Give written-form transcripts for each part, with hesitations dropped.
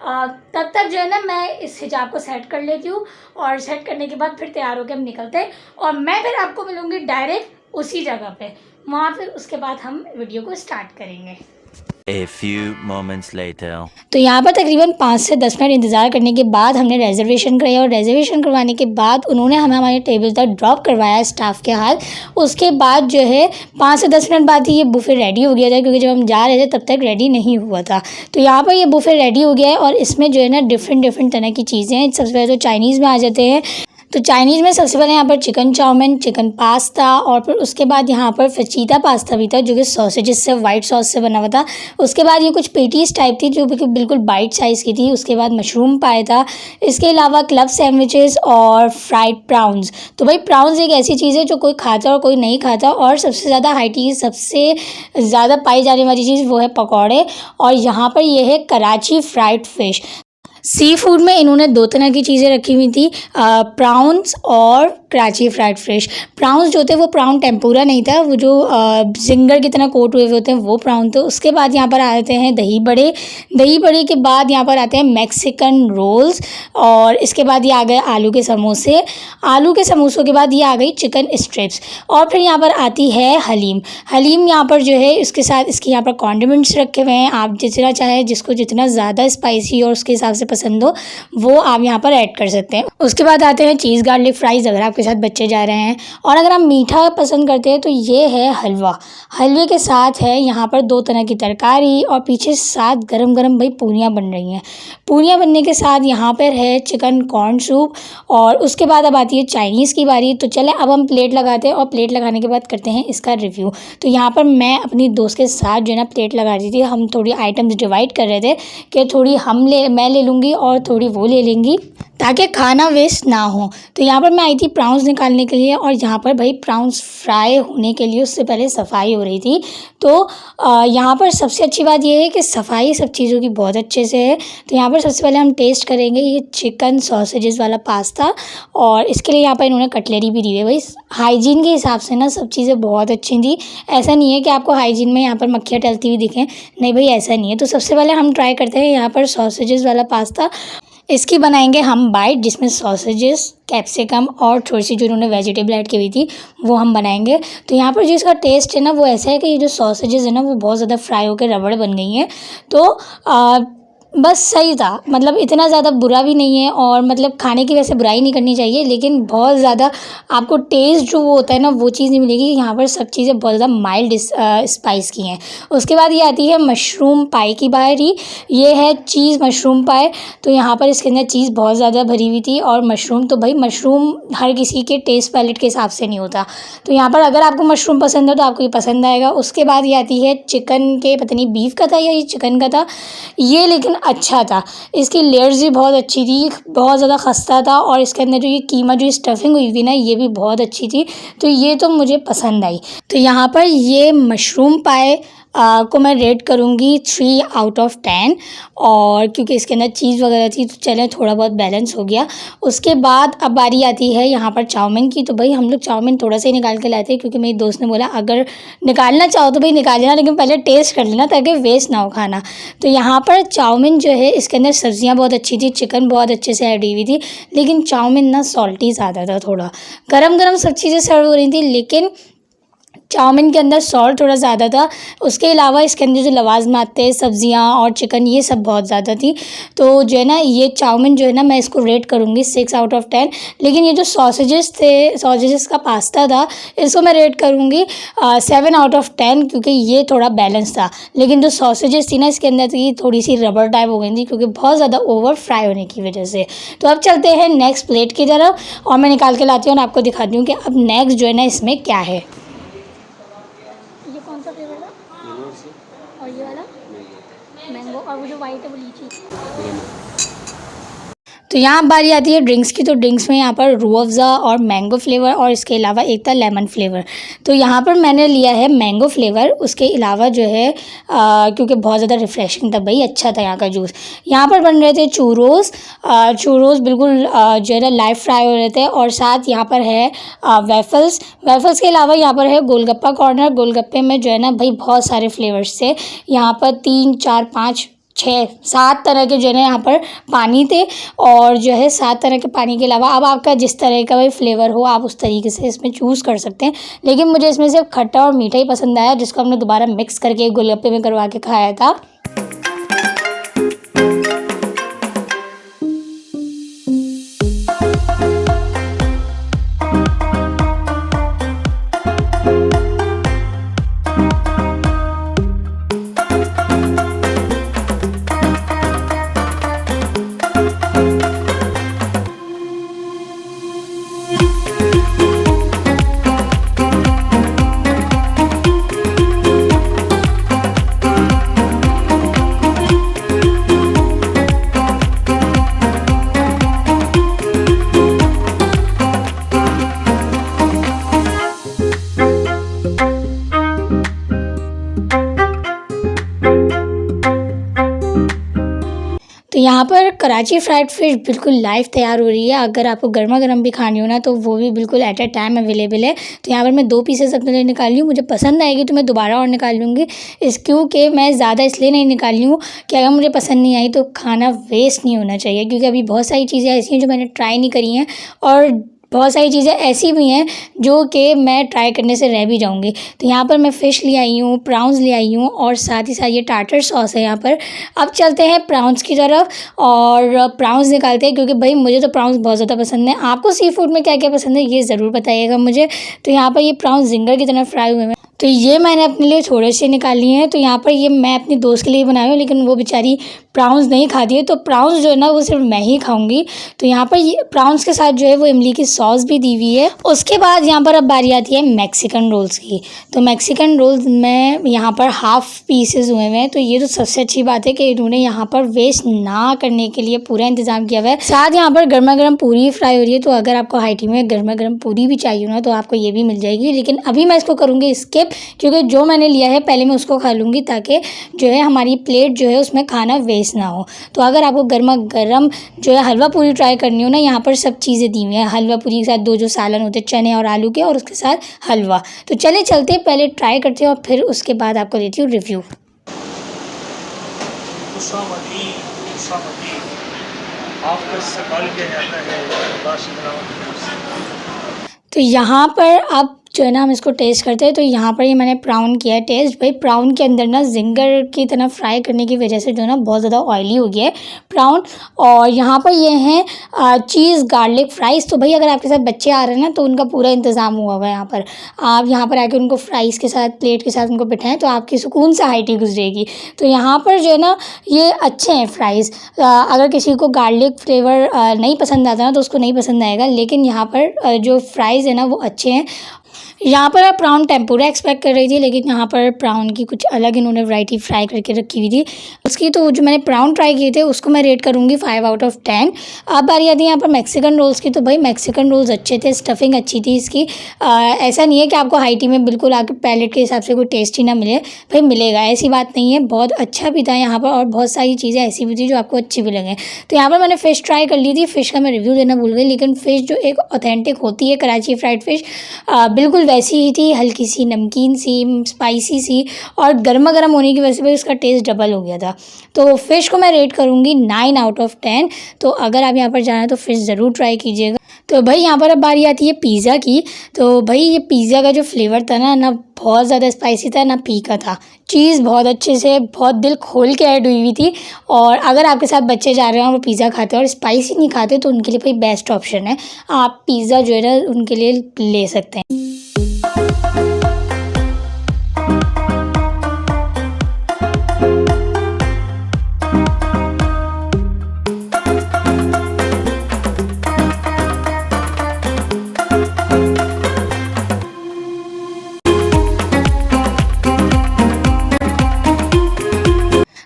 तब तक जो है ना मैं इस हिजाब को सेट कर लेती हूँ और सेट करने के बाद फिर तैयार होकर हम निकलते हैं और मैं फिर आपको मिलूँगी डायरेक्ट उसी जगह पे, वहाँ फिर उसके बाद हम वीडियो को स्टार्ट करेंगे। A few moments later. तो यहाँ पर तकरीबन 5 से 10 मिनट इंतज़ार करने के बाद हमने रिजर्वेशन कराया और रिजर्वेशन करवाने के बाद उन्होंने हमें हमारे टेबल तक ड्रॉप करवाया स्टाफ के हाथ। उसके बाद जो है 5 से 10 मिनट बाद ही ये बुफ़े रेडी हो गया था, क्योंकि जब हम जा रहे थे तब तक रेडी नहीं हुआ था। तो यहाँ पर ये बुफ़े रेडी हो गया है और इसमें जो है ना डिफरेंट तरह की चीज़ें हैं। सबसे पहले तो चाइनीज़ में आ जाते हैं। तो चाइनीज़ में सबसे पहले यहाँ पर चिकन चाउमीन, चिकन पास्ता और फिर उसके बाद यहाँ पर फचीता पास्ता भी था, जो कि सॉसेजेस से वाइट सॉस से बना हुआ था। उसके बाद ये कुछ पेटीज टाइप थी जो बिल्कुल बाइट साइज़ की थी। उसके बाद मशरूम पाया था। इसके अलावा क्लब सैंडविचेस और फ्राइड प्राउंस। तो भाई प्राउंस एक ऐसी चीज़ है जो कोई खाता और कोई नहीं खाता। और सबसे ज़्यादा हाइटी सबसे ज़्यादा पाई जाने वाली चीज़ वो है पकौड़े। और यहाँ पर यह है Karachi fried fish. Sea food में इन्होंने 2 तरह की चीज़ें रखी हुई थी, प्राउंस और कराची फ्राइड फिश। प्राउंस जो थे वो प्राउन टेम्पुरा नहीं था, वो जो जिंगर की तरह कोट हुए होते हैं वो प्राउन थे। उसके बाद यहाँ पर आते हैं दही बड़े। दही बड़े के बाद यहाँ पर आते हैं मैक्सिकन रोल्स और इसके बाद ये आ गए आलू के समोसे। आलू के समोसों के बाद ये आ गई चिकन स्ट्रिप्स और फिर यहाँ पर आती है हलीम। हलीम यहाँ पर जो है इसके साथ इसके यहाँ पर कॉन्डिमेंट्स रखे हुए हैं। आप जितना चाहे, जिसको जितना ज़्यादा स्पाइसी और उसके हिसाब से पसंद हो वो आप यहाँ पर ऐड कर सकते हैं। उसके बाद आते हैं चीज़ गार्लिक फ्राइज़, अगर आपके साथ बच्चे जा रहे हैं। और अगर आप मीठा पसंद करते हैं तो ये है हलवा। हलवे के साथ है यहाँ पर 2 तरह की तरकारी और पीछे साथ गरम गरम भाई पूरियाँ बन रही हैं। पूरियाँ बनने के साथ यहाँ पर है चिकन कॉर्न सूप। और उसके बाद अब आती है चाइनीज़ की बारी। तो चले अब हम प्लेट लगाते हैं और प्लेट लगाने के बाद करते हैं इसका रिव्यू। तो यहाँ पर मैं अपनी दोस्त के साथ जो है ना प्लेट लगा रही थी। हम थोड़ी आइटम्स डिवाइड कर रहे थे कि थोड़ी मैं ले लूँगी और थोड़ी वो ले लेंगी ताकि खाना वेस्ट ना हो। तो यहाँ पर मैं आई थी प्राउंस निकालने के लिए और यहाँ पर भाई प्राउंस फ्राई होने के लिए उससे पहले सफाई हो रही थी। तो यहाँ पर सबसे अच्छी बात यह है कि सफाई सब चीज़ों की बहुत अच्छे से है। तो यहाँ पर सबसे पहले हम टेस्ट करेंगे ये चिकन सॉसेजेस वाला पास्ता और इसके लिए यहाँ पर इन्होंने कटलरी भी दी है। भाई हाइजीन के हिसाब से ना सब चीज़ें बहुत अच्छी थी। ऐसा नहीं है कि आपको हाइजीन में यहाँ पर मक्खियाँ टलती हुई दिखें, नहीं भाई ऐसा नहीं है। तो सबसे पहले हम ट्राई करते हैं यहाँ पर सॉसेजेस वाला पास्ता। इसकी बनाएंगे हम बाइट, जिसमें सॉसेजेस, कैप्सिकम और थोड़ी सी जो उन्होंने वेजिटेबल ऐड की हुई थी वो हम बनाएंगे। तो यहाँ पर जो इसका टेस्ट है ना वो ऐसा है कि ये जो सॉसेजेस है ना वो बहुत ज़्यादा फ्राई होकर रबड़ बन गई हैं। तो बस सही था, मतलब इतना ज़्यादा बुरा भी नहीं है और मतलब खाने की वैसे बुराई नहीं करनी चाहिए, लेकिन बहुत ज़्यादा आपको टेस्ट जो वो होता है ना वो चीज़ नहीं मिलेगी। यहाँ पर सब चीज़ें बहुत ज़्यादा माइल्ड स्पाइस की हैं। उसके बाद ये आती है मशरूम पाई की बारी। ये है चीज़ मशरूम पाई। तो यहाँ पर इसके अंदर चीज़ बहुत ज़्यादा भरी हुई थी और मशरूम तो भाई मशरूम हर किसी के टेस्ट पैलेट के हिसाब से नहीं होता। तो यहाँ पर अगर आपको मशरूम पसंद है तो आपको ये पसंद आएगा। उसके बाद ये आती है चिकन के, पता नहीं बीफ का था या ये चिकन का था, ये लेकिन अच्छा था। इसकी लेयर्स भी बहुत अच्छी थी, बहुत ज़्यादा खस्ता था और इसके अंदर जो ये कीमा जो स्टफिंग हुई थी ना ये भी बहुत अच्छी थी। तो ये तो मुझे पसंद आई। तो यहाँ पर ये मशरूम पाए को मैं रेट करूँगी 3 आउट ऑफ 10 और क्योंकि इसके अंदर चीज़ वगैरह थी तो चले थोड़ा बहुत बैलेंस हो गया। उसके बाद अब बारी आती है यहाँ पर चाउमीन की। तो भाई हम लोग चाउमीन थोड़ा सा ही निकाल के लाए थे क्योंकि मेरी दोस्त ने बोला अगर निकालना चाहो तो भाई निकाल लेना, लेकिन पहले टेस्ट कर लेना ताकि वेस्ट ना हो खाना। तो यहाँ पर चाउमीन जो है इसके अंदर सब्जियाँ बहुत अच्छी थी, चिकन बहुत अच्छे से ऐड हुई थी, लेकिन चाउमीन ना सॉल्टी ज़्यादा था थोड़ा। गरम गरम सब चीज़ें सर्व हो रही थी लेकिन चाउमीन के अंदर सॉल्ट थोड़ा ज़्यादा था। उसके अलावा इसके अंदर जो लवाजमात थे, सब्जियां और चिकन, ये सब बहुत ज़्यादा थी। तो जो है ना ये चाउमीन जो है ना मैं इसको रेट करूँगी 6 आउट ऑफ 10। लेकिन ये जो सॉसेजेस थे, सॉसेजेस का पास्ता था, इसको मैं रेट करूँगी 7 आउट ऑफ 10 क्योंकि ये थोड़ा बैलेंस था। लेकिन जो सॉसेजेस थी ना इसके अंदर थी थोड़ी सी रबर टाइप हो गई थी क्योंकि बहुत ज़्यादा ओवर फ्राई होने की वजह से। तो अब चलते हैं नेक्स्ट प्लेट की तरफ और मैं निकाल के लाती हूँ और आपको दिखाती हूँ कि अब नेक्स्ट जो है ना इसमें क्या है। कौन सा फ्लेवर था? और ये वाला मैंगो और वो जो वाइट है वो लीची। तो यहाँ बारी आती है ड्रिंक्स की। तो ड्रिंक्स में यहाँ पर रूह अफ़ज़ा और मैंगो फ्लेवर और इसके अलावा एक था लेमन फ्लेवर। तो यहाँ पर मैंने लिया है मैंगो फ्लेवर। उसके अलावा जो है क्योंकि बहुत ज़्यादा रिफ़्रेशिंग था भाई, अच्छा था यहाँ का जूस। यहाँ पर बन रहे थे चूरोज़। चूरोज़ बिल्कुल जो है ना लाइव फ्राई हो रहे थे और साथ यहाँ पर है वेफ़ल्स। वेफ़ल्स के अलावा यहाँ पर है गोलगप्पा कॉर्नर। गोलगप्पे में जो है ना भाई बहुत सारे फ्लेवर्स थे। यहाँ पर 3, 4, 5, 6-7 तरह के जो है ना यहाँ पर पानी थे, और जो है 7 तरह के पानी के अलावा अब आपका जिस तरह का भी फ्लेवर हो आप उस तरीके से इसमें चूज़ कर सकते हैं। लेकिन मुझे इसमें सिर्फ खट्टा और मीठा ही पसंद आया, जिसको हमने दोबारा मिक्स करके गोलगप्पे में करवा के खाया था। तो यहाँ पर कराची फ्राइड फ़िश बिल्कुल लाइव तैयार हो रही है। अगर आपको गर्मा गर्म भी खानी हो ना तो वो भी बिल्कुल एट अ टाइम अवेलेबल है। तो यहाँ पर मैं 2 पीसेस अपने लिए निकाल ली हूँ। मुझे पसंद आएगी तो मैं दोबारा और निकाल लूँगी, क्योंकि मैं ज़्यादा इसलिए नहीं निकाली हूँ कि अगर मुझे पसंद नहीं आई तो खाना वेस्ट नहीं होना चाहिए, क्योंकि अभी बहुत सारी चीज़ें ऐसी हैं जो मैंने ट्राई नहीं करी हैं, और बहुत सारी चीज़ें ऐसी भी हैं जो कि मैं ट्राई करने से रह भी जाऊंगी। तो यहाँ पर मैं फ़िश ले आई हूँ, प्राउंस ले आई हूँ, और साथ ही साथ ये टार्टर सॉस है यहाँ पर। अब चलते हैं प्राउंस की तरफ और प्राउंस निकालते हैं, क्योंकि भाई मुझे तो प्राउंस बहुत ज़्यादा पसंद है। आपको सी फूड में क्या क्या पसंद है ये ज़रूर बताइएगा मुझे। तो यहाँ पर ये प्राउंस जिंगर की तरह फ्राई हुए हैं, तो ये मैंने अपने लिए थोड़े से निकाली हैं। तो यहाँ पर ये मैं अपनी दोस्त के लिए बनाई हूँ, लेकिन वो बेचारी प्राउंस नहीं खाती है, तो प्राउंस जो है ना वो सिर्फ मैं ही खाऊंगी। तो यहाँ पर ये प्राउंस के साथ जो है वो इमली की सॉस भी दी हुई है। उसके बाद यहाँ पर अब बारी आती है मैक्सिकन रोल्स की। तो मैक्सिकन रोल्स में यहाँ पर हाफ पीसेस हुए हैं, तो ये तो सबसे अच्छी बात है कि इन्होंने यहाँ पर वेस्ट ना करने के लिए पूरा इंतजाम किया हुआ है। साथ यहाँ पर गर्मा गर्म पूरी फ्राई हो रही है, तो अगर आपको हाई टी में गर्मा गर्म पूरी भी चाहिए ना तो आपको ये भी मिल जाएगी। लेकिन अभी मैं इसको करूँगी स्किप, क्योंकि जो मैंने लिया है पहले मैं उसको खा लूँगी, ताकि जो है हमारी प्लेट जो है उसमें खाना वेस्ट ना हो। तो अगर आपको गर्मा गर्म जो है हलवा पूरी ट्राई करनी हो ना, यहाँ पर सब चीज़ें दी हुई हैं। हलवा पूरी के साथ 2 जो सालन होते हैं चने और आलू के, और उसके साथ हलवा। तो चले चलते हैं, पहले ट्राई करते हैं और फिर उसके बाद आपको देती हूँ रिव्यू। तो यहाँ पर अब जो है ना हम इसको टेस्ट करते हैं। तो यहाँ पर ये मैंने प्राउन किया है टेस्ट। भाई प्राउन के अंदर ना जिंगर की तरह फ्राई करने की वजह से जो है ना बहुत ज़्यादा ऑयली हो गया है प्राउन। और यहाँ पर ये हैं चीज़ गार्लिक फ्राइज़। तो भाई अगर आपके साथ बच्चे आ रहे हैं ना तो उनका पूरा इंतज़ाम हुआ हुआ है यहाँ पर। आप यहाँ पर आके उनको फ्राइज़ के साथ प्लेट के साथ उनको बिठाएं तो आपकी सुकून से हाई टी गुजरेगी। तो यहाँ पर जो है ना ये अच्छे हैं फ्राइज़। अगर किसी को गार्लिक फ्लेवर नहीं पसंद आता ना तो उसको नहीं पसंद आएगा, लेकिन यहाँ पर जो फ्राइज़ है ना वो अच्छे हैं। यहाँ पर मैं प्राउन टेम्पुरा एक्सपेक्ट कर रही थी, लेकिन यहाँ पर प्राउन की कुछ अलग इन्होंने वैरायटी फ्राई करके रखी हुई थी। उसकी तो जो मैंने प्राउन ट्राई किए थे उसको मैं रेट करूँगी 5 आउट ऑफ 10। अब बारी आती है यहाँ पर मैक्सिकन रोल्स की। तो भाई मैक्सिकन रोल्स अच्छे थे, स्टफिंग अच्छी थी इसकी। ऐसा नहीं है कि आपको हाई टी में बिल्कुल आपके पैलेट के हिसाब से कोई टेस्ट ही ना मिले, भाई मिलेगा, ऐसी बात नहीं है। बहुत अच्छा भी था यहाँ पर, और बहुत सारी चीज़ें ऐसी भी थी जो आपको अच्छी भी लगे। तो यहाँ पर मैंने फ़िश ट्राई कर ली थी। फ़िश का मैं रिव्यू देना भूल गई, लेकिन फ़िश जो एक ऑथेंटिक होती है कराची फ्राइड फ़िश बिल्कुल वैसी ही थी, हल्की सी नमकीन सी, स्पाइसी सी, और गर्मा गर्म होने की वजह से उसका टेस्ट डबल हो गया था। तो फ़िश को मैं रेट करूँगी 9 आउट ऑफ 10। तो अगर आप यहाँ पर जाना तो फ़िश ज़रूर ट्राई कीजिएगा। तो भाई यहाँ पर अब बारी आती है पिज़्ज़ा की। तो भाई ये पिज़्ज़ा का जो फ्लेवर था ना बहुत ज़्यादा स्पाइसी था ना फीका था। चीज़ बहुत अच्छे से बहुत दिल खोल के ऐड हुई थी। और अगर आपके साथ बच्चे जा रहे हैं वो पिज़्ज़ा खाते हैं और स्पाइसी नहीं खाते तो उनके लिए भाई बेस्ट ऑप्शन है, आप पिज़्ज़ा जो है ना उनके लिए ले सकते हैं।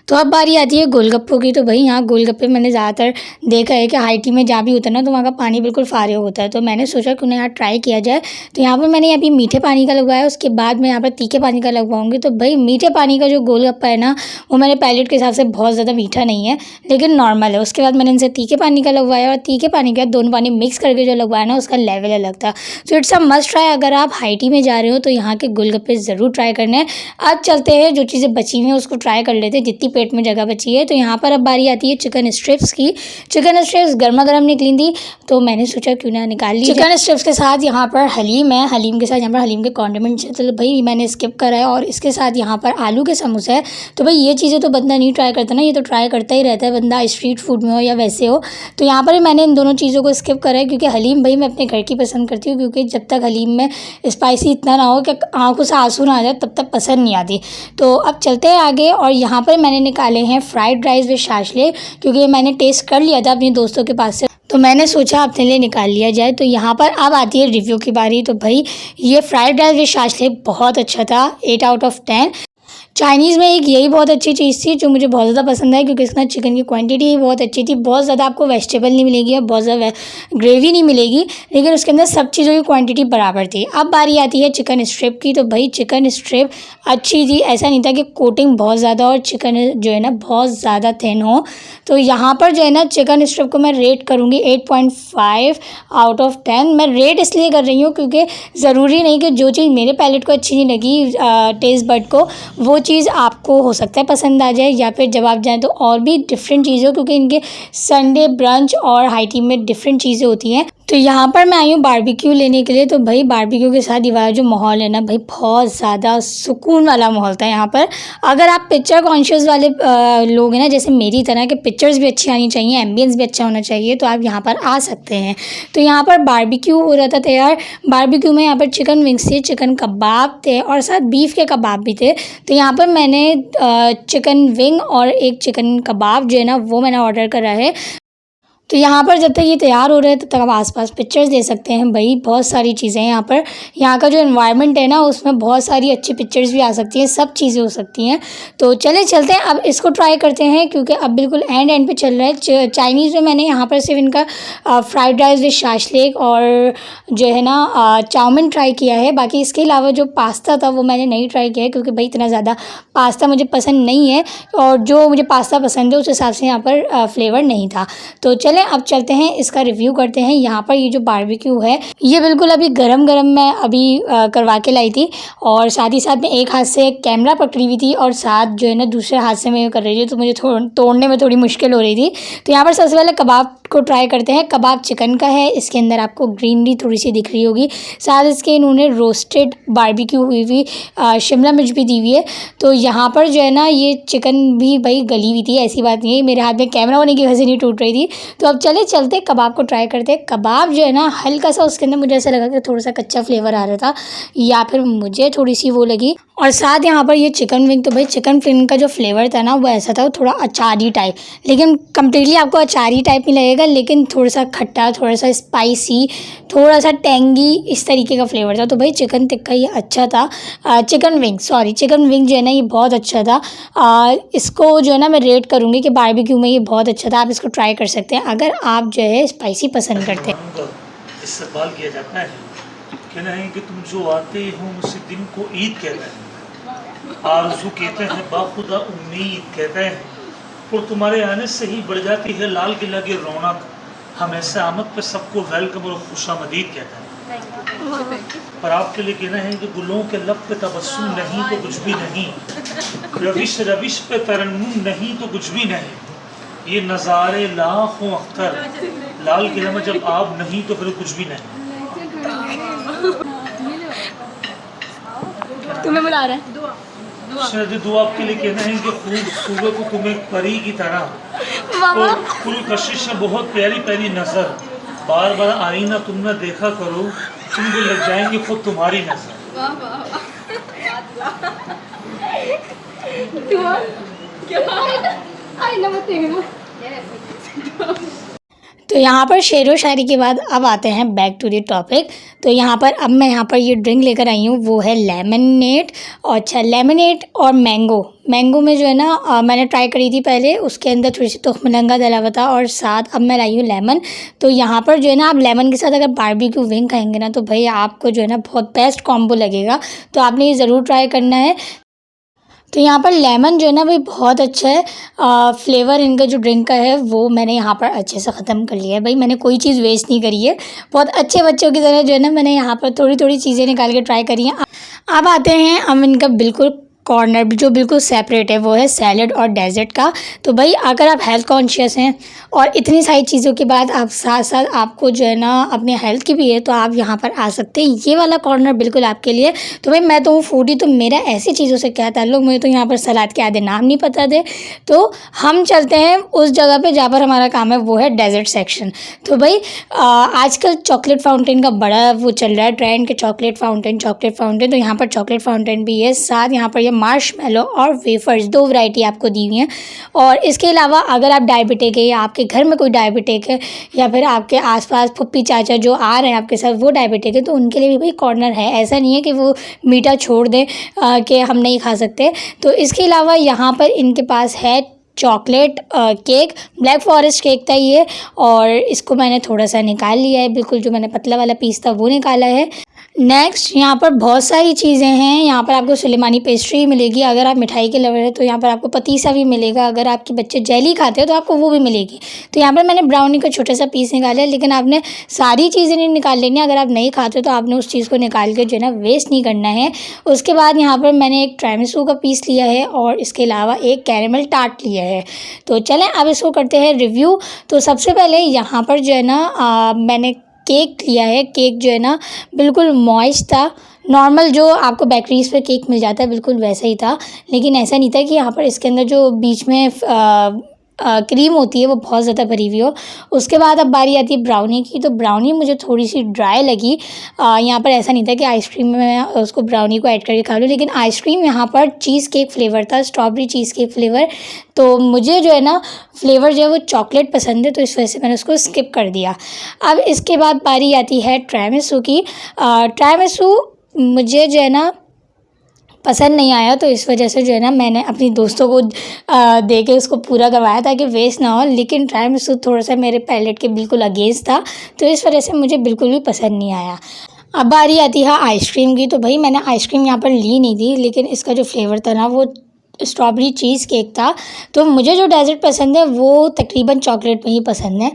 तो अब बारी आती है गोलगप्पों की। तो भाई यहाँ गोलगप्पे मैंने ज़्यादातर देखा है कि हाई टी में जहाँ भी होता है ना तो वहाँ का पानी बिल्कुल फारिग होता है। तो मैंने सोचा कि उन्हें यहाँ ट्राई किया जाए। तो यहाँ पर मैंने अभी मीठे पानी का लगवाया, उसके बाद मैं यहाँ पर तीखे पानी का लगवाऊंगी। तो भाई मीठे पानी का जो गोलगप्पा है ना वो मेरे पैलेट के हिसाब से बहुत ज़्यादा मीठा नहीं है, लेकिन नॉर्मल है। उसके बाद मैंने इनसे तीखे पानी का लगवाया, और तीखे पानी के बाद दोनों पानी मिक्स करके जो लगवाया ना उसका लेवल अलग था। So it's a must try. अगर आप हाई टी में जा रहे हो तो यहाँ के गोलगप्पे ज़रूर ट्राई करने हैं। आज चलते हैं, जो चीज़ें बची हुई हैं उसको ट्राई कर लेते हैं, जितनी पेट प्लेट में जगह बची है। तो यहाँ पर अब बारी आती है चिकन स्ट्रिप्स की। चिकन स्ट्रिप्स गर्मा गर्म निकली थी तो मैंने सोचा क्यों ना निकाल ली। चिकन स्ट्रिप्स के साथ यहाँ पर हलीम है, हलीम के साथ यहाँ पर हलीम के कॉन्डिमेंट्स है, तो भाई मैंने स्किप करा है। और इसके साथ यहाँ पर आलू के समोसा है। तो भाई ये चीज़ें तो बंदा नहीं ट्राई करता ना, ये तो ट्राई करता ही रहता है बंदा, स्ट्रीट फूड में हो या वैसे हो। तो यहाँ पर मैंने इन दोनों चीज़ों को स्किप करा है क्योंकि हलीम भाई मैं अपने घर की पसंद करती हूँ, क्योंकि जब तक हलीम में स्पाइसी इतना ना हो कि आँखों से आंसू ना आ जाए तब तक पसंद नहीं आती। तो अब चलते हैं आगे। और यहाँ पर मैंने निकाले हैं फ्राइड राइस विद शाशले, क्योंकि मैंने टेस्ट कर लिया था अपने दोस्तों के पास से, तो मैंने सोचा अपने लिए निकाल लिया जाए। तो यहाँ पर अब आती है रिव्यू की बारी। तो भाई ये फ्राइड राइस विद शाशले बहुत अच्छा था, 8 आउट ऑफ 10। चाइनीज़ में एक यही बहुत अच्छी चीज़ थी जो मुझे बहुत ज़्यादा पसंद आई, क्योंकि इसका चिकन की क्वांटिटी बहुत अच्छी थी। बहुत ज़्यादा आपको वेजिटेबल नहीं मिलेगी और बहुत ज़्यादा ग्रेवी नहीं मिलेगी, लेकिन उसके अंदर सब चीज़ों की क्वांटिटी बराबर थी। अब बारी आती है चिकन स्ट्रिप की। तो भाई चिकन स्ट्रिप अच्छी थी, ऐसा नहीं था कि कोटिंग बहुत ज़्यादा और चिकन जो है ना बहुत ज़्यादा थिन हो। तो यहाँ पर जो है ना चिकन स्ट्रिप को मैं रेट करूँगी 8.5 आउट ऑफ 10। मैं रेट इसलिए कर रही हूँ क्योंकि ज़रूरी नहीं कि जो चीज़ मेरे पैलेट को अच्छी नहीं लगी टेस्ट बड को, वो चीज़ आपको हो सकता है पसंद आ जाए, या फिर जब आप जाएँ तो और भी डिफरेंट चीज़ें हो, क्योंकि इनके संडे ब्रंच और हाई टी में डिफरेंट चीज़ें होती हैं। तो यहाँ पर मैं आई हूँ बारबेक्यू लेने के लिए। तो भाई बारबेक्यू के साथ ये जो माहौल है ना भाई, बहुत ज़्यादा सुकून वाला माहौल था यहाँ पर। अगर आप पिक्चर कॉन्शियस वाले लोग हैं ना, जैसे मेरी तरह के, पिक्चर्स भी अच्छी आनी चाहिए, एम्बियंस भी अच्छा होना चाहिए, तो आप यहाँ पर आ सकते हैं। तो यहाँ पर बारबेक्यू हो रहा था तैयार। बारबेक्यू में यहाँ पर चिकन विंग्स थे, चिकन कबाब थे और साथ बीफ के कबाब भी थे। तो यहाँ पर मैंने चिकन विंग और एक चिकन कबाब जो है ना वो मैंने ऑर्डर करा है। तो यहाँ पर जब तक ये तैयार हो रहे हैं तब तक आप आसपास पिक्चर्स दे सकते हैं। भाई बहुत सारी चीज़ें हैं यहाँ पर, यहाँ का जो एनवायरनमेंट है ना उसमें बहुत सारी अच्छी पिक्चर्स भी आ सकती हैं, सब चीज़ें हो सकती हैं। तो चले चलते हैं अब इसको ट्राई करते हैं, क्योंकि अब बिल्कुल एंड पे चल रहा है। चाइनीज़ में मैंने यहाँ पर सिर्फ इनका फ्राइड राइस विद शाशलेक और जो है ना चाउमीन ट्राई किया है। बाकी इसके अलावा जो पास्ता था वो मैंने नहीं ट्राई किया है, क्योंकि भाई इतना ज़्यादा पास्ता मुझे पसंद नहीं है, और जो मुझे पास्ता पसंद है उस हिसाब से यहाँ पर फ्लेवर नहीं था। तो अब चलते हैं इसका रिव्यू करते हैं। यहाँ पर ये जो बारबेक्यू है ये बिल्कुल अभी गरम गरम मैं अभी करवा के लाई थी, और साथ ही साथ में एक हाथ से कैमरा पकड़ी हुई थी और साथ जो है ना दूसरे हाथ से मैं कर रही थी, तो मुझे तोड़ने में थोड़ी मुश्किल हो रही थी। तो यहाँ पर सबसे पहले कबाब को ट्राई करते हैं। कबाब चिकन का है, इसके अंदर आपको ग्रीनरी थोड़ी सी दिख रही होगी, साथ इसके इन्होंने रोस्टेड बारबेक्यू हुई हुई शिमला मिर्च भी दी हुई है। तो यहाँ पर जो है ना ये चिकन भी भाई गली हुई थी, ऐसी बात नहीं है, मेरे हाथ में कैमरा होने की वजह से नहीं टूट रही थी। तो अब चलते कबाब को ट्राई करते हैं। कबाब जो है ना हल्का सा उसके अंदर मुझे ऐसा लगा कि थोड़ा सा कच्चा फ्लेवर आ रहा था, या फिर मुझे थोड़ी सी वो लगी। और साथ यहाँ पर ये चिकन विंग, तो भाई चिकन विंग का जो फ्लेवर था ना वो ऐसा था, थोड़ा अचारी टाइप, लेकिन कम्प्लीटली आपको अचारी टाइप नहीं लगेगा, लेकिन थोड़ा सा खट्टा, थोड़ा सा स्पाइसी, थोड़ा सा टेंगी, इस तरीके का फ्लेवर था। तो भाई चिकन टिक्का ये अच्छा था, चिकन विंग जो है ना ये बहुत अच्छा था। इसको जो है ना मैं रेट करूँगी कि बारबेक्यू में ये बहुत अच्छा था। आप इसको ट्राई कर सकते हैं अगर आप जो है स्पाइसी पसंद करते हैं। इस्तेमाल किया जाता है, कहना है कि तुम जो आते हो उसी दिन को ईद कहते हैं, आरज़ू कहते हैं, बाखुदा उम्मीद कहते हैं, और तुम्हारे आने से ही बढ़ जाती है लाल किला की रौनक। हमेशा आमद पे सबको वेलकम और खुशामदीद कहते हैं। पर आपके लिए कहना है कि गुलों के लब पे तबस्सुम नहीं तो कुछ भी नहीं, रविश पे तरन्नुम नहीं तो कुछ भी नहीं। ये नज़ारे लाखों अख्तर, लाल किला में जब आप नहीं तो फिर कुछ भी नहीं। तुम्हें बुला रहा है दुआ आपके लिए कहना है कि खूबसूरत हो तुम एक परी की तरह, और कुल कशिश है बहुत प्यारी प्यारी नज़र, बार बार आईना तुम ना देखा करो, तुमको लग जाएंगे खुद तुम्हारी नज़र। तो यहाँ पर शेरो शायरी के बाद अब आते हैं बैक टू द टॉपिक। तो यहाँ पर ये ड्रिंक लेकर आई हूँ, वो है लेमनेड। और अच्छा, लेमनेड और मैंगो में जो है ना मैंने ट्राई करी थी पहले, उसके अंदर थोड़ी सी तुखमलंगा डला हुआ था, और साथ अब मैं लाई हूँ लेमन। तो यहाँ पर जो है ना आप लेमन के साथ अगर बारबेक्यू विंग खाएंगे ना तो भाई आपको जो है ना बहुत बेस्ट कॉम्बो लगेगा, तो आपने ये ज़रूर ट्राई करना है। तो यहाँ पर लेमन जो है ना भाई बहुत अच्छा है, फ्लेवर इनका जो ड्रिंक का है वो मैंने यहाँ पर अच्छे से ख़त्म कर लिया है। भाई मैंने कोई चीज़ वेस्ट नहीं करी है, बहुत अच्छे बच्चों की तरह जो है ना मैंने यहाँ पर थोड़ी थोड़ी चीज़ें निकाल के ट्राई करी हैं। अब आते हैं हम इनका बिल्कुल कॉर्नर जो बिल्कुल सेपरेट है वो है सैलड और डेजर्ट का। तो भाई अगर आप हेल्थ कॉन्शियस हैं और इतनी सारी चीज़ों के बाद आप साथ साथ आपको जो है ना अपने हेल्थ की भी है, तो आप यहाँ पर आ सकते हैं। ये वाला कॉर्नर बिल्कुल आपके लिए। तो भाई मैं तो हूँ फूडी, तो मेरा ऐसी चीज़ों से क्या ताल्लुक, मुझे तो यहाँ पर सलाद के आधे नाम नहीं पता थे। तो हम चलते हैं उस जगह पे जहाँ पर हमारा काम है, वो है डेजर्ट सेक्शन। तो भाई आजकल चॉकलेट फाउंटेन का बड़ा वो चल रहा है ट्रेंड, के चॉकलेट फाउंटेन। तो यहाँ पर चॉकलेट फाउंटेन भी है, साथ यहाँ पर ये मार्शमेलो और वेफर्स 2 वैरायटी आपको दी हुई हैं। और इसके अलावा अगर आप डायबिटिक है या आपके घर में कोई डायबिटिक है या फिर आपके आसपास फुप्पी चाचा जो आ रहे हैं आपके साथ वो डायबिटिक है, तो उनके लिए भी भाई कॉर्नर है। ऐसा नहीं है कि वो मीठा छोड़ दें कि हम नहीं खा सकते। तो इसके अलावा यहाँ पर इनके पास है chocolate cake, black forest cake था ये, और इसको मैंने थोड़ा सा निकाल लिया है, बिल्कुल जो मैंने पतला वाला पीस था वो निकाला है। नेक्स्ट यहाँ पर बहुत सारी चीज़ें हैं। यहाँ पर आपको सुलेमानी पेस्ट्री मिलेगी, अगर आप मिठाई के लवर हैं तो यहाँ पर आपको पतीसा भी मिलेगा, अगर आपके बच्चे जेली खाते हैं तो आपको वो भी मिलेगी। तो यहाँ पर मैंने ब्राउनी का छोटा सा पीस निकाला है, लेकिन आपने सारी चीज़ें नहीं निकाल लेनी। अगर आप नहीं खाते तो आपने उस चीज़ को निकाल के जो है ना वेस्ट नहीं करना है। उसके बाद यहाँ पर मैंने एक ट्रायमिसू का पीस लिया है और इसके अलावा एक कैरेमल टार्ट लिया है। तो चलें अब इसको करते हैं रिव्यू। तो सबसे पहले यहाँ पर जो है ना मैंने केक लिया है। केक जो है ना बिल्कुल मॉइस्ट था, नॉर्मल जो आपको बेकरीज़ पे केक मिल जाता है बिल्कुल वैसा ही था, लेकिन ऐसा नहीं था कि यहाँ पर इसके अंदर जो बीच में क्रीम होती है वो बहुत ज़्यादा भरी हुई हो। उसके बाद अब बारी आती है ब्राउनी की। तो ब्राउनी मुझे थोड़ी सी ड्राई लगी। यहाँ पर ऐसा नहीं था कि आइसक्रीम में मैं उसको ब्राउनी को ऐड करके खा लूँ, लेकिन आइसक्रीम यहाँ पर चीज़ केक फ्लेवर था, स्ट्रॉबेरी चीज़ केक फ्लेवर। तो मुझे जो है ना फ्लेवर जो है वो चॉकलेट पसंद है, तो इस वजह से मैंने उसको स्किप कर दिया। अब इसके बाद बारी आती है ट्रायमिसू की। ट्रायमिसू मुझे जो है ना पसंद नहीं आया, तो इस वजह से जो है ना मैंने अपनी दोस्तों को दे के उसको पूरा करवाया ताकि वेस्ट ना हो। लेकिन ट्रायमिसू थोड़ा सा मेरे पैलेट के बिल्कुल अगेंस्ट था, तो इस वजह से मुझे बिल्कुल भी पसंद नहीं आया। अब बारी आती है आइसक्रीम की। तो भाई मैंने आइसक्रीम यहाँ पर ली नहीं थी, लेकिन इसका जो फ्लेवर था ना वो स्ट्रॉबेरी चीज़ केक था। तो मुझे जो डेज़र्ट पसंद है वो तकरीबन चॉकलेट में ही पसंद है,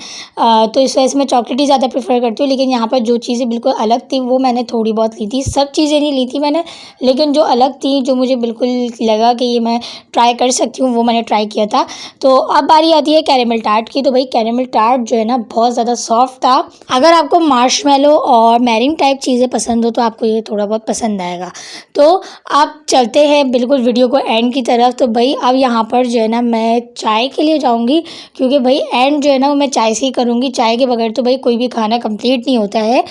तो इस वजह से मैं चॉकलेट ही ज़्यादा प्रेफर करती हूँ। लेकिन यहाँ पर जो चीज़ें बिल्कुल अलग थी वो मैंने थोड़ी बहुत ली थी, सब चीज़ें नहीं ली थी मैंने, लेकिन जो अलग थी जो मुझे बिल्कुल लगा कि ये मैं ट्राई कर सकती हूँ वो मैंने ट्राई किया था। तो अब बारी आती है कैरेमल टार्ट की। तो भाई कैरेमल टार्ट जो है ना बहुत ज़्यादा सॉफ्ट था। अगर आपको मार्शमेलो और मैरिंग टाइप चीज़ें पसंद हो तो आपको ये थोड़ा बहुत पसंद आएगा। तो आप चलते हैं बिल्कुल वीडियो को एंड की तरफ। तो भाई अब यहाँ पर जो है ना मैं चाय के लिए जाऊँगी, क्योंकि भाई एंड जो है ना वो मैं चाय से ही करूँगी। चाय के बगैर तो भाई कोई भी खाना कंप्लीट नहीं होता है।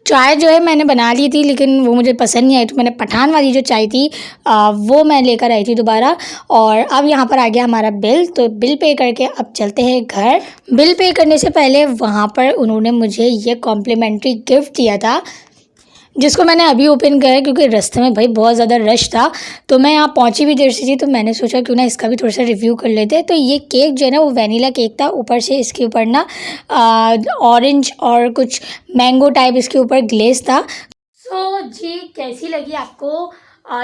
चाय जो है मैंने बना ली थी, लेकिन वो मुझे पसंद नहीं आई, तो मैंने पठान वाली जो चाय थी वो मैं लेकर आई थी दोबारा। और अब यहाँ पर आ गया हमारा बिल। तो बिल पे करके अब चलते हैं घर। बिल पे करने से पहले वहाँ पर उन्होंने मुझे ये कॉम्प्लीमेंट्री गिफ्ट दिया था, जिसको मैंने अभी ओपन किया है, क्योंकि रास्ते में भाई बहुत ज़्यादा रश था। तो मैं यहाँ पहुँची भी देर से थी, तो मैंने सोचा क्यों ना इसका भी थोड़ा सा रिव्यू कर लेते। तो ये केक जो है ना वो वैनिला केक था, ऊपर से इसके ऊपर ना ऑरेंज और कुछ मैंगो टाइप इसके ऊपर ग्लेज था। सो जी कैसी लगी आपको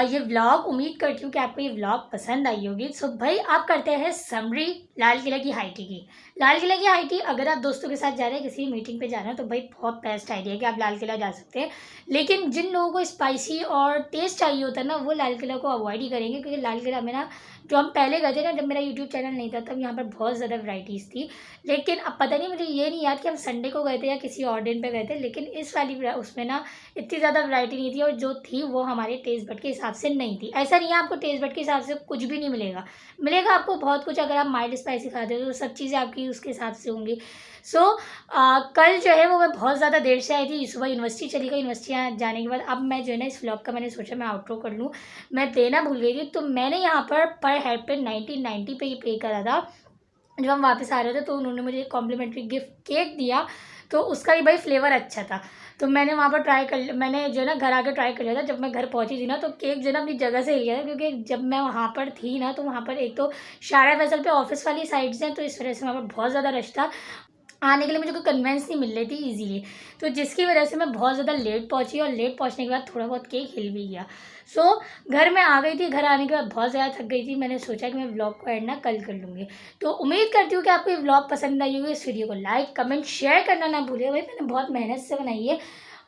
ये व्लॉग? उम्मीद करती हूँ कि आपको ये व्लॉग पसंद आई होगी। सो भाई आप करते हैं समरी लाल किला की हाई टी की। लाल किला की हाई टी अगर आप दोस्तों के साथ जा रहे हैं, किसी मीटिंग पे जा रहे हैं, तो भाई बहुत बेस्ट आइडिया है कि आप लाल किला जा सकते हैं। लेकिन जिन लोगों को स्पाइसी और टेस्ट चाहिए होता है ना, वो लाल किला को अवॉइड ही करेंगे, क्योंकि लाल किला में ना जो हम पहले गए थे ना, जब मेरा यूट्यूब चैनल नहीं था, तब यहाँ पर बहुत ज़्यादा वैराइटीज़ थी। लेकिन अब पता नहीं, मुझे ये नहीं याद कि हम संडे को गए थे या किसी और दिन पे गए थे, लेकिन इस वाली उसमें ना इतनी ज़्यादा वैरायटी नहीं थी, और जो थी वो हमारे टेस्ट बड के हिसाब से नहीं थी। ऐसा नहीं है आपको टेस्ट बड के हिसाब से कुछ भी नहीं मिलेगा, मिलेगा आपको बहुत कुछ। अगर आप माइल्ड स्पाइसी खाते हो तो सब चीज़ें आपकी उसके हिसाब से होंगी। सो कल जो है वो मैं बहुत ज़्यादा देर से आई थी, सुबह यूनिवर्सिटी चली गई। यूनिवर्सिटी जाने के बाद अब मैं जो है ना इस व्लॉग का मैंने सोचा मैं आउटरो कर लूँ, मैं देना भूल गई थी। तो मैंने यहाँ पर हेड पे 1990 पे ही पे करा था। जब हम वापस आ रहे थे तो उन्होंने मुझे कॉम्प्लीमेंट्री गिफ्ट केक दिया, तो उसका भी भाई फ्लेवर अच्छा था। तो मैंने वहाँ पर मैंने जो है ना घर आके ट्राई कर लिया था। जब मैं घर पहुँची थी ना, तो केक जो है ना अपनी जगह से हिल गया था, क्योंकि जब मैं वहाँ पर थी ना, तो वहाँ पर एक तो शारा फैसल पे ऑफिस वाली साइड्स हैं, तो इस वजह से वहाँ पर बहुत ज़्यादा रश था। आने के लिए मुझे कोई कन्वेंस नहीं मिल रही थी ईज़िली, तो जिसकी वजह से मैं बहुत ज़्यादा लेट पहुँची, और लेट पहुँचने के बाद थोड़ा बहुत केक हिल भी गया। सो घर में आ गई थी। घर आने के बाद बहुत ज़्यादा थक गई थी। मैंने सोचा कि मैं व्लॉग को एंड ना कल कर लूँगी। तो उम्मीद करती हूँ कि आपको ये व्लॉग पसंद आई होगी। इस वीडियो को लाइक कमेंट शेयर करना ना भूलिए। भाई मैंने बहुत मेहनत से बनाई है,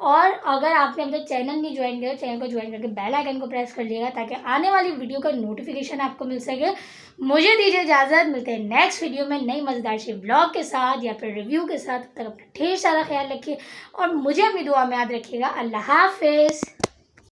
और अगर आपने अब तक चैनल नहीं ज्वाइन किया, चैनल को ज्वाइन करके बेल आइकन को प्रेस कर लिएगा ताकि आने वाली वीडियो का नोटिफिकेशन आपको मिल सके। मुझे दीजिए इजाज़त, मिलते हैं नेक्स्ट वीडियो में नई मज़ेदार सी व्लॉग के साथ या फिर रिव्यू के साथ। तब तक अपना ढेर सारा ख्याल रखिए और मुझे अपनी दुआ में याद रखिएगा। अल्लाह हाफिज़।